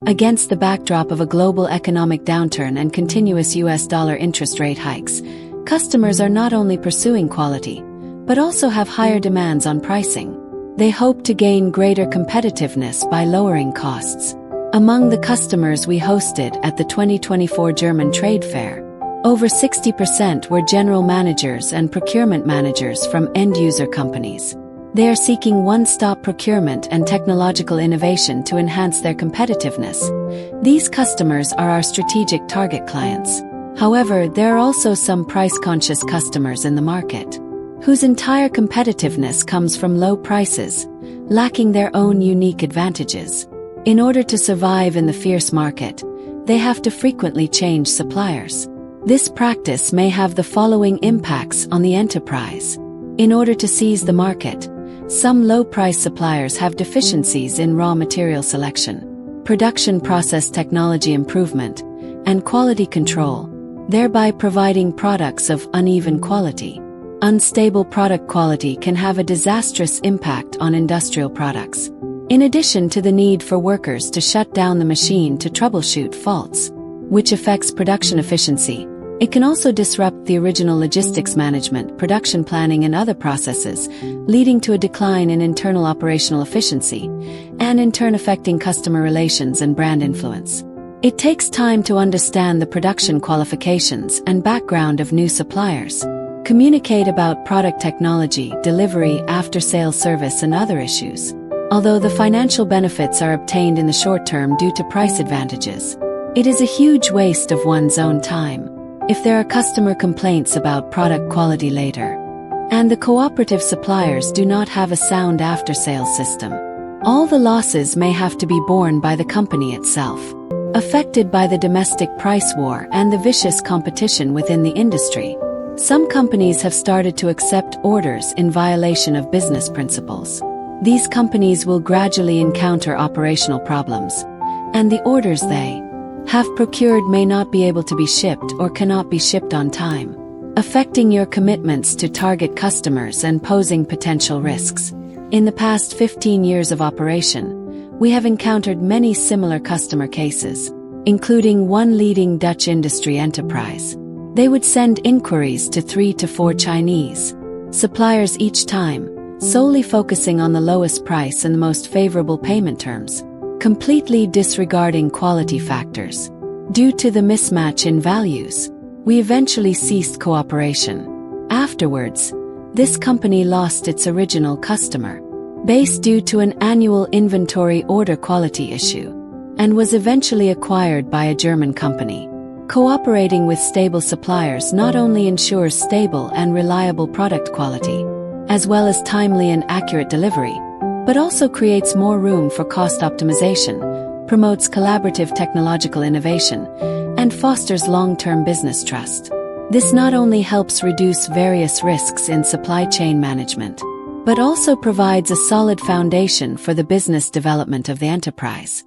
Against the backdrop of a global economic downturn and continuous US dollar interest rate hikes, customers are not only pursuing quality, but also have higher demands on pricing. They hope to gain greater competitiveness by lowering costs. Among the customers we hosted at the 2024 German Trade Fair, over 60% were general managers and procurement managers from end-user companies. They are seeking one-stop procurement and technological innovation to enhance their competitiveness. These customers are our strategic target clients. However, there are also some price-conscious customers in the market, whose entire competitiveness comes from low prices, lacking their own unique advantages. In order to survive in the fierce market, they have to frequently change suppliers. This practice may have the following impacts on the enterprise. In order to seize the market, some low-price suppliers have deficiencies in raw material selection, production process technology improvement, and quality control, thereby providing products of uneven quality. Unstable product quality can have a disastrous impact on industrial products. In addition to the need for workers to shut down the machine to troubleshoot faults, which affects production efficiency, it can also disrupt the original logistics management, production planning and other processes, leading to a decline in internal operational efficiency, and in turn affecting customer relations and brand influence. It takes time to understand the production qualifications and background of new suppliers, communicate about product technology, delivery, after-sales service and other issues. Although the financial benefits are obtained in the short term due to price advantages, it is a huge waste of one's own time if there are customer complaints about product quality later, and the cooperative suppliers do not have a sound after-sales system. All the losses may have to be borne by the company itself. Affected by the domestic price war and the vicious competition within the industry, some companies have started to accept orders in violation of business principles. These companies will gradually encounter operational problems, and the orders they have procured may not be able to be shipped or cannot be shipped on time, affecting your commitments to target customers and posing potential risks. In the past 15 years of operation, we have encountered many similar customer cases, including one leading Dutch industry enterprise. They would send inquiries to 3 to 4 Chinese suppliers each time, solely focusing on the lowest price and the most favorable payment terms, completely disregarding quality factors. Due to the mismatch in values, we eventually ceased cooperation. Afterwards, this company lost its original customer base due to an annual inventory order quality issue, and was eventually acquired by a German company. Cooperating with stable suppliers not only ensures stable and reliable product quality, as well as timely and accurate delivery, but also creates more room for cost optimization, promotes collaborative technological innovation, and fosters long-term business trust. This not only helps reduce various risks in supply chain management, but also provides a solid foundation for the business development of the enterprise.